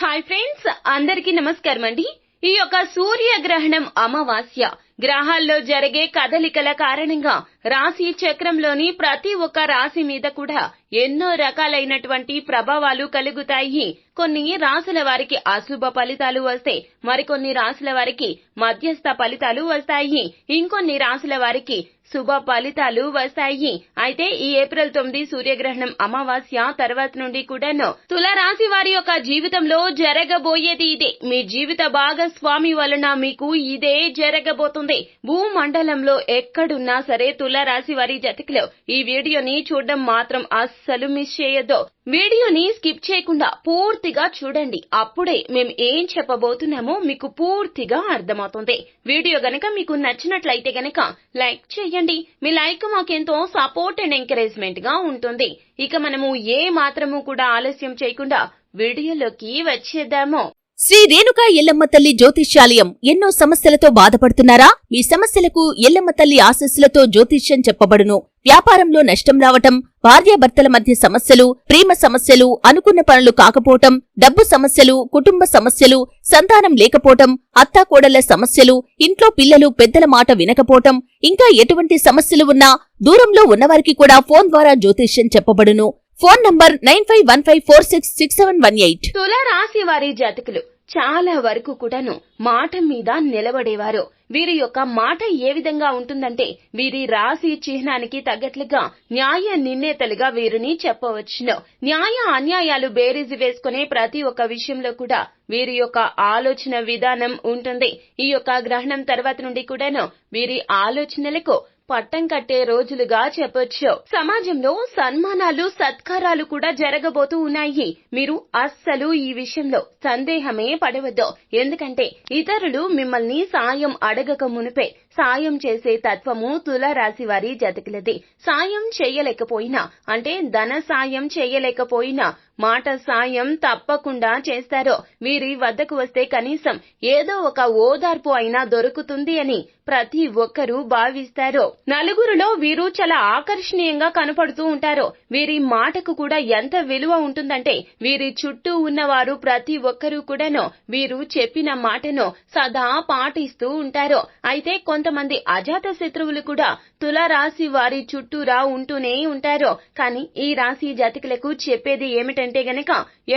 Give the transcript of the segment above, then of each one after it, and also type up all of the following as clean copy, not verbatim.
Hi friends, అందరికీ నమస్కారం అండి. ఈ యొక్క సూర్యగ్రహణం అమావాస్య గ్రహాల్లో జరిగే కదలికల కారణంగా రాశి చక్రంలోని ప్రతి ఒక్క రాశి మీద కూడా ఎన్నో రకాలైనటువంటి ప్రభావాలు కలుగుతాయి. కొన్ని రాశుల వారికి అశుభ ఫలితాలు వస్తే మరికొన్ని రాశుల వారికి మధ్యస్థ ఫలితాలు వస్తాయి. ఇంకొన్ని రాశుల వారికి శుభ ఫలితాలు వస్తాయి. అయితే ఈ ఏప్రిల్ 9 సూర్యగ్రహణం అమావాస్య తర్వాత నుండి కూడాను తులారాశి వారి యొక్క జీవితంలో జరగబోయేది ఇదే. మీ జీవిత భాగస్వామి వలన మీకు ఇదే జరగబోతుంది. భూమండలంలో ఎక్కడున్నా సరే తులారాశి వారి జాతకులు ఈ వీడియోని చూడడం మాత్రం అస్సలు మిస్ చేయొద్దు. వీడియోని స్కిప్ చేయకుండా పూర్తిగా చూడండి. అప్పుడే మేము ఏం చెప్పబోతున్నామో మీకు పూర్తిగా అర్థమవుతుంది. వీడియో గనక మీకు నచ్చినట్లయితే గనక లైక్ చేయండి. మీ లైక్ మాకెంతో సపోర్ట్ అండ్ ఎంకరేజ్మెంట్ గా ఉంటుంది. ఇక మనము ఏ మాత్రము కూడా ఆలస్యం చేయకుండా వీడియోలోకి వచ్చేద్దాము. శ్రీ రేణుకా ఎల్లమ్మ తల్లి జ్యోతిష్యాలయం. ఎన్నో సమస్యలతో బాధపడుతున్నారా? మీ సమస్యలకు ఎల్లమ్మ తల్లి ఆశీస్సులతో జ్యోతిష్యం చెప్పబడును. వ్యాపారంలో నష్టం రావటం, భార్యాభర్తల మధ్య సమస్యలు, ప్రేమ సమస్యలు, అనుకున్న పనులు కాకపోవటం, డబ్బు సమస్యలు, కుటుంబ సమస్యలు, సంతానం లేకపోవటం, అత్తాకోడళ్ల సమస్యలు, ఇంట్లో పిల్లలు పెద్దల మాట వినకపోవటం, ఇంకా ఎటువంటి సమస్యలు ఉన్నా దూరంలో ఉన్నవారికి కూడా ఫోన్ ద్వారా జ్యోతిష్యం చెప్పబడును. Phone number 9515466718. తులారాశి వారి జాతకులు చాలా వరకు కూడాను మాట మీద నిలబడేవారు. వీరి యొక్క మాట ఏ విధంగా ఉంటుందంటే వీరి రాశి చిహ్నానికి తగ్గట్లుగా న్యాయ నిర్ణేతలుగా వీరిని చెప్పవచ్చును. న్యాయ అన్యాయాలు బేరీజు వేసుకునే ప్రతి ఒక్క విషయంలో కూడా వీరి యొక్క ఆలోచన విధానం ఉంటుంది. ఈ యొక్క గ్రహణం తర్వాత నుండి కూడాను వీరి ఆలోచనలకు పట్టం కట్టే రోజులుగా చెప్పొచ్చు. సమాజంలో సన్మానాలు, సత్కారాలు కూడా జరగబోతూ ఉన్నాయి. మీరు అస్సలు ఈ విషయంలో సందేహమే పడవద్దు. ఎందుకంటే ఇతరులు మిమ్మల్ని సాయం అడగక మునిపే సాయం చేసే తత్వము తులారాశి వారి జాతకులది. సాయం చేయలేకపోయినా, అంటే ధన సాయం చేయలేకపోయినా మాట సాయం తప్పకుండా చేస్తారు. వీరి వద్దకు వస్తే కనీసం ఏదో ఒక ఓదార్పు అయినా దొరుకుతుంది అని ప్రతి ఒక్కరూ భావిస్తారు. నలుగురిలో వీరు చాలా ఆకర్షణీయంగా కనపడుతూ ఉంటారు. వీరి మాటకు కూడా ఎంత విలువ ఉంటుందంటే వీరి చుట్టూ ఉన్నవారు ప్రతి ఒక్కరూ కూడాను వీరు చెప్పిన మాటను సదా పాటిస్తూ ఉంటారు. అయితే కొంతమంది అజాత శత్రువులు కూడా తులారాశి వారి చుట్టూరా ఉంటూనే ఉంటారు. కానీ ఈ రాశి జాతకులకు చెప్పేది ఏమిటంటే గనక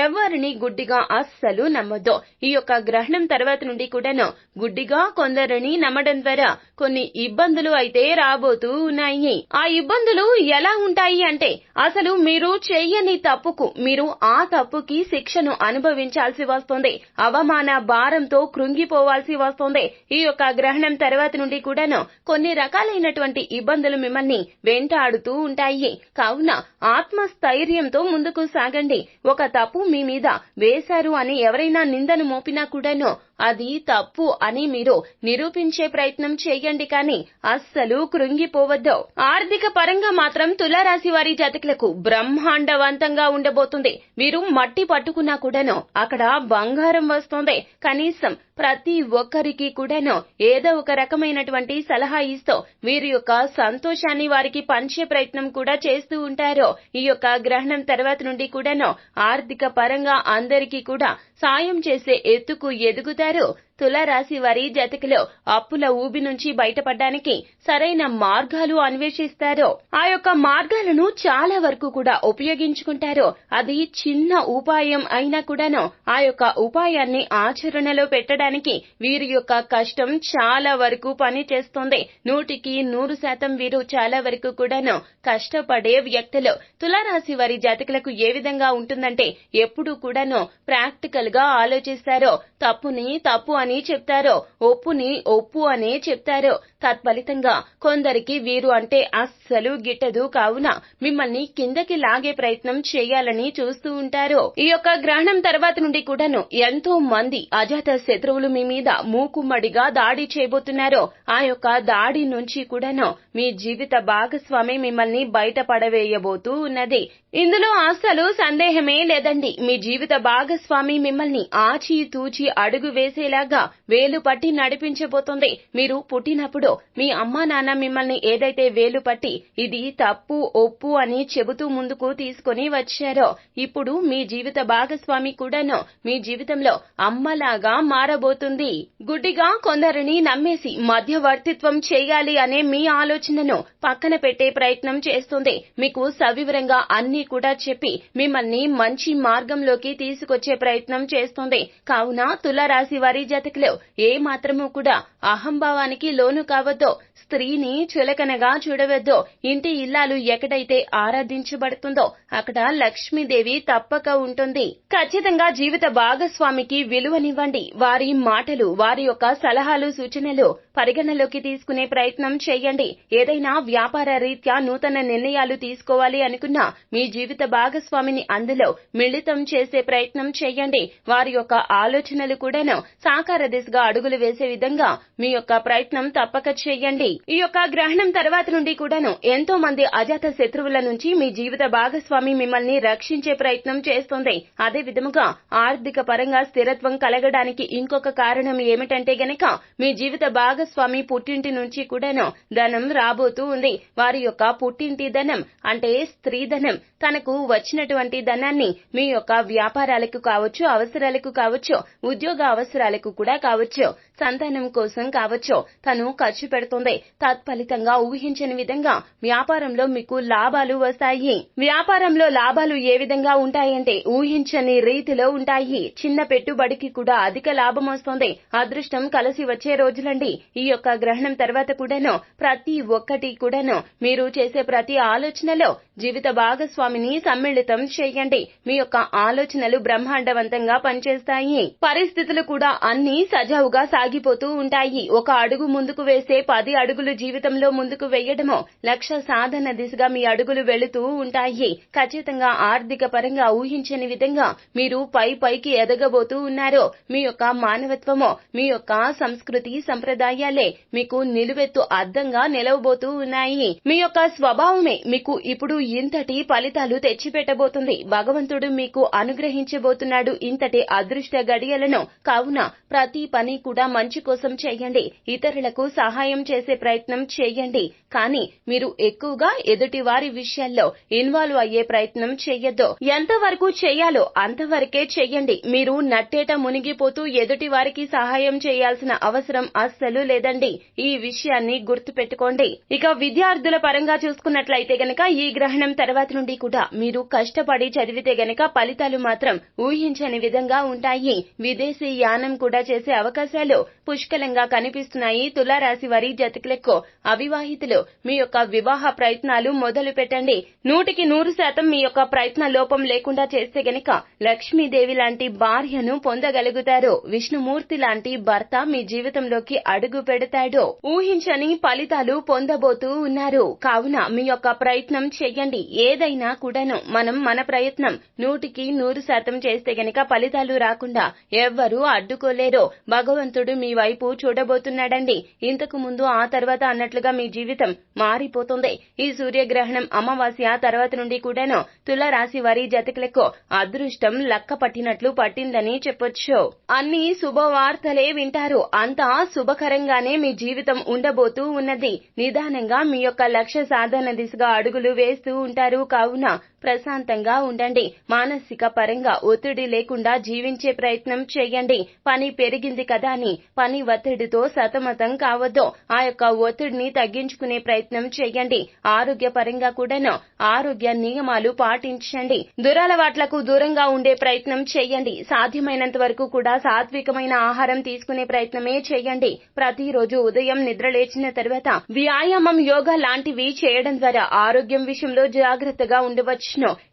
ఎవరిని గుడ్డిగా అస్సలు నమ్మొద్దు. ఈ యొక్క గ్రహణం తర్వాత నుండి కూడాను గుడ్డిగా కొందరిని నమ్మడం ద్వారా కొన్ని ఇబ్బందులు అయితే రాబోతూ ఉన్నాయి. ఆ ఇబ్బందులు ఎలా ఉంటాయి అంటే అసలు మీరు చెయ్యని తప్పుకు మీరు ఆ తప్పుకి శిక్షను అనుభవించాల్సి వస్తుంది. అవమాన భారంతో కృంగిపోవాల్సి వస్తుంది. ఈ యొక్క గ్రహణం తర్వాత నుండి కూడాను కొన్ని రకాలైనటువంటి ఇబ్బందులు మిమ్మల్ని వెంటాడుతూ ఉంటాయి. కావున ఆత్మస్థైర్యంతో ముందుకు సాగండి. ఒక తప్పు మీ మీద వేశారు అని ఎవరైనా నిందను మోపినా కూడాను అది తప్పు అని మీరు నిరూపించే ప్రయత్నం చేయండి. కానీ అస్సలు కృంగిపోవద్దు. ఆర్థిక పరంగా మాత్రం తులారాశి వారి జాతకులకు బ్రహ్మాండవంతంగా ఉండబోతుంది. వీరు మట్టి పట్టుకున్నా కూడాను అక్కడ బంగారం వస్తుంది. కనీసం ప్రతి ఒక్కరికి కూడాను ఏదో ఒక రకమైనటువంటి సలహా ఇస్తూ వీరి యొక్క సంతోషాన్ని వారికి పంచే ప్రయత్నం కూడా చేస్తూ ఉంటారు. ఈ యొక్క గ్రహణం తర్వాత నుండి కూడాను ఆర్థిక పరంగా అందరికీ కూడా సాయం చేసే ఎత్తుకు ఎదుగుతారు. తులారాశి వారి జాతకులు అప్పుల ఊబి నుంచి బయటపడడానికి సరైన మార్గాలు అన్వేషిస్తారు. ఆ యొక్క మార్గాలను చాలా వరకు కూడా ఉపయోగించుకుంటారు. అది చిన్న ఉపాయం అయినా కూడాను ఆ యొక్క ఉపాయాన్ని ఆచరణలో పెట్టడానికి వీరి యొక్క కష్టం చాలా వరకు పని చేస్తుంది. 100% వీరు చాలా వరకు కూడాను కష్టపడే వ్యక్తులు. తులారాశి వారి జాతకులకు ఏ విధంగా ఉంటుందంటే ఎప్పుడు కూడాను ప్రాక్టికల్ గా ఆలోచిస్తారు. తప్పుని తప్పు అని చెప్తారు, ఒప్పుని ఒప్పు అనే చెప్తారు. తత్ఫలితంగా కొందరికి వీరు అంటే అస్సలు గిట్టదు. కావున మిమ్మల్ని కిందకి లాగే ప్రయత్నం చేయాలని చూస్తూ ఉంటారు. ఈ యొక్క గ్రహణం తర్వాత నుండి కూడాను ఎంతో మంది అజాత శత్రువులు మీ మీద మూకుమ్మడిగా దాడి చేయబోతున్నారు. ఆ యొక్క దాడి నుంచి కూడాను మీ జీవిత భాగస్వామి మిమ్మల్ని బయటపడవేయబోతూ ఉన్నది. ఇందులో అస్సలు సందేహమే లేదండి. మీ జీవిత భాగస్వామి మిమ్మల్ని ఆచి తూచి అడుగు వేసేలాగా మెల్లగా వేలు పట్టి నడిపించబోతుంది. మీరు పుట్టినప్పుడు మీ అమ్మా నాన్న మిమ్మల్ని ఏదైతే వేలు పట్టి ఇది తప్పు ఒప్పు అని చెబుతూ ముందుకు తీసుకొని వచ్చారో, ఇప్పుడు మీ జీవిత భాగస్వామి కూడాను మీ జీవితంలో అమ్మలాగా మారబోతుంది. గుడ్డిగా కొందరిని నమ్మేసి మధ్యవర్తిత్వం చేయాలి అనే మీ ఆలోచనను పక్కన పెట్టే ప్రయత్నం చేస్తుంది. మీకు సవివరంగా అన్నీ కూడా చెప్పి మిమ్మల్ని మంచి మార్గంలోకి తీసుకొచ్చే ప్రయత్నం చేస్తుంది. కావున తులారాశి వారి జాతకులు ఏ మాత్రము కూడా అహంభావానికి లోను కావద్దు. స్త్రీని చులకనగా చూడవద్దు. ఇంటి ఇల్లాలు ఎక్కడైతే ఆరాధించబడుతుందో అక్కడ లక్ష్మీదేవి తప్పక ఉంటుంది. ఖచ్చితంగా జీవిత భాగస్వామికి విలువనివ్వండి. వారి మాటలు, వారి యొక్క సలహాలు, సూచనలు పరిగణలోకి తీసుకునే ప్రయత్నం చేయండి. ఏదైనా వ్యాపార రీత్యా నూతన నిర్ణయాలు తీసుకోవాలి అనుకున్నా మీ జీవిత భాగస్వామిని అందులో మిళితం చేసే ప్రయత్నం చేయండి. వారి యొక్క ఆలోచనలు కూడాను సాకార దిశగా అడుగులు వేసే విధంగా మీ యొక్క ప్రయత్నం తప్పక చేయండి. ఈ యొక్క గ్రహణం తర్వాత నుండి కూడాను ఎంతో మంది అజాత శత్రువుల నుంచి మీ జీవిత భాగస్వామి మిమ్మల్ని రక్షించే ప్రయత్నం చేస్తుంది. అదే విధముగా ఆర్థిక పరంగా స్థిరత్వం కలగడానికి ఇంకొక కారణం ఏమిటంటే గనక మీ జీవిత భాగస్వామి పుట్టింటి నుంచి కూడాను ధనం రాబోతూ ఉంది. వారి యొక్క పుట్టింటి ధనం అంటే స్త్రీ ధనం తనకు వచ్చినటువంటి ధనాన్ని మీ యొక్క వ్యాపారాలకు కావచ్చు, అవసరాలకు కావచ్చు, ఉద్యోగ అవసరాలకు కూడా కావచ్చు, సంతానం కోసం కావచ్చు తను ఖర్చు పెడుతుంది. తత్ఫలితంగా ఊహించని విధంగా వ్యాపారంలో మీకు లాభాలు వస్తాయి. వ్యాపారంలో లాభాలు ఏ విధంగా ఉంటాయంటే ఊహించని రీతిలో ఉంటాయి. చిన్న పెట్టుబడికి కూడా అధిక లాభం వస్తుంది. అదృష్టం కలిసి వచ్చే రోజులండి. ఈ యొక్క గ్రహణం తర్వాత కూడాను ప్రతి ఒక్కటి కూడాను మీరు చేసే ప్రతి ఆలోచనలో జీవిత భాగస్వామిని సమ్మిళితం చేయండి. మీ యొక్క ఆలోచనలు బ్రహ్మాండవంతంగా పనిచేస్తాయి. పరిస్థితులు కూడా అన్ని సజావుగా సాగిపోతూ ఉంటాయి. ఒక అడుగు ముందుకు వేసే 10 అడుగులు జీవితంలో ముందుకు వేయడమో లక్ష్య సాధన దిశగా మీ అడుగులు వెళుతూ ఉంటాయి. ఖచ్చితంగా ఆర్థిక పరంగా ఊహించని విధంగా మీరు పైకి ఎదగబోతూ ఉన్నారు. మీ యొక్క మానవత్వమో, మీ యొక్క సంస్కృతి సంప్రదాయాలే మీకు నిలువెత్తు అద్దంగా నిలవబోతూ ఉన్నాయి. మీ యొక్క స్వభావమే మీకు ఇప్పుడు ఇంతటి ఫలితాలు తెచ్చిపెట్టబోతుంది. భగవంతుడు మీకు అనుగ్రహించబోతున్నాడు ఇంతటి అదృష్ట గడియలను. కావున ప్రతి పని కూడా మంచి కోసం చేయండి. ఇతరులకు సహాయం చేసే ప్రయత్నం చేయండి. కానీ మీరు ఎక్కువగా ఎదుటి వారి విషయాల్లో ఇన్వాల్వ్ అయ్యే ప్రయత్నం చేయొద్దు. ఎంతవరకు చేయాలో అంతవరకే చెయ్యండి. మీరు నట్టేట మునిగిపోతూ ఎదుటి వారికి సహాయం చేయాల్సిన అవసరం అస్సలు లేదండి. ఈ విషయాన్ని గుర్తు పెట్టుకోండి. ఇక విద్యార్థుల పరంగా చూసుకున్నట్లయితే గనక ఈ గ్రహణం తర్వాత నుండి కూడా మీరు కష్టపడి చదివితే గనక ఫలితాలు మాత్రం ఊహించని విధంగా ఉంటాయి. విదేశీ యానం కూడా చేసే అవకాశాలు పుష్కలంగా కనిపిస్తున్నాయి. తులారాశి వారి జాతకులకు అవివాహితులు మీ యొక్క వివాహ ప్రయత్నాలు మొదలు పెట్టండి. 100% మీ యొక్క ప్రయత్న లోపం లేకుండా చేస్తే గనక లక్ష్మీదేవి లాంటి భార్యను పొందగలుగుతారు. విష్ణుమూర్తి లాంటి భర్త మీ జీవితంలోకి అడుగు పెడతాడు. ఊహించని ఫలితాలు పొందబోతూ ఉన్నారు. కావున మీ యొక్క ప్రయత్నం చెయ్యండి. ఏదైనా కూడాను మనం మన ప్రయత్నం 100% చేస్తే గనక ఫలితాలు రాకుండా ఎవ్వరూ అడ్డుకోలేరు. భగవంతుడు మీ వైపు చూడబోతున్నాడండి. ఇంతకు ముందు ఆ తర్వాత అన్నట్లుగా మీ జీవితం మారిపోతుంది. ఈ సూర్యగ్రహణం అమావాస్య తర్వాత నుండి కూడాను తులారాశి వారి జాతకులకు అదృష్టం లక్క పట్టినట్లు పట్టిందని చెప్పొచ్చు. అన్ని శుభవార్తలే వింటారు. అంతా శుభకరంగానే మీ జీవితం ఉండబోతూ ఉన్నది. నిదానంగా మీ యొక్క లక్ష్య సాధన దిశగా అడుగులు వేస్తూ ఉంటారు. కావున ప్రశాంతంగా ఉండండి. మానసిక పరంగా ఒత్తిడి లేకుండా జీవించే ప్రయత్నం చేయండి. పని పెరిగింది కదా అని పని ఒత్తిడితో సతమతం కావద్దు. ఆ యొక్క ఒత్తిడిని తగ్గించుకునే ప్రయత్నం చేయండి. ఆరోగ్య పరంగా కూడాను ఆరోగ్య నియమాలు పాటించండి. దురలవాట్లకు దూరంగా ఉండే ప్రయత్నం చేయండి. సాధ్యమైనంత వరకు కూడా సాత్వికమైన ఆహారం తీసుకునే ప్రయత్నమే చేయండి. ప్రతిరోజు ఉదయం నిద్ర లేచిన తర్వాత వ్యాయామం, యోగా లాంటివి చేయడం ద్వారా ఆరోగ్యం విషయంలో జాగ్రత్తగా ఉండవచ్చును.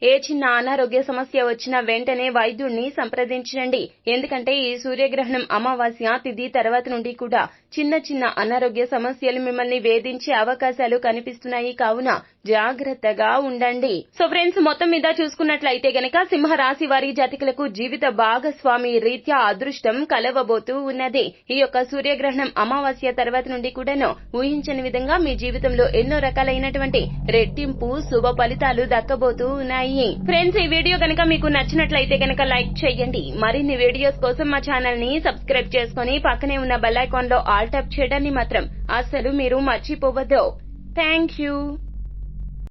ఏ చిన్న అనారోగ్య సమస్య వచ్చినా వెంటనే వైద్యుడిని సంప్రదించండి. ఎందుకంటే ఈ సూర్యగ్రహణం అమావాస్య తిథి తర్వాత నుండి కూడా చిన్న చిన్న అనారోగ్య సమస్యలు మిమ్మల్ని వేధించే అవకాశాలు కనిపిస్తున్నాయి. కావున జాగ్రత్తగా ఉండండి. సో ఫ్రెండ్స్, మొత్తం మీద చూసుకున్నట్లయితే గనక సింహరాశి వారి జాతకులకు జీవిత భాగస్వామి రీత్యా అదృష్టం కలవబోతూ ఉన్నది. ఈ యొక్క సూర్యగ్రహణం అమావాస్య తర్వాత నుండి కూడాను ఊహించని విధంగా మీ జీవితంలో ఎన్నో రకాలైనటువంటి రెట్టింపు శుభ ఫలితాలు దక్కబోతూ ఉన్నాయి. ఫ్రెండ్స్, ఈ వీడియో గనక మీకు నచ్చినట్లయితే గనక లైక్ చేయండి. మరిన్ని వీడియోస్ కోసం మా ఛానల్ ని సబ్స్క్రైబ్ చేసుకుని పక్కనే ఉన్న బెల్ ఐకాన్ లో ఆల్ టాప్ చేయడాన్ని మాత్రం అస్సలు మీరు మర్చిపోవద్దు. Thank you.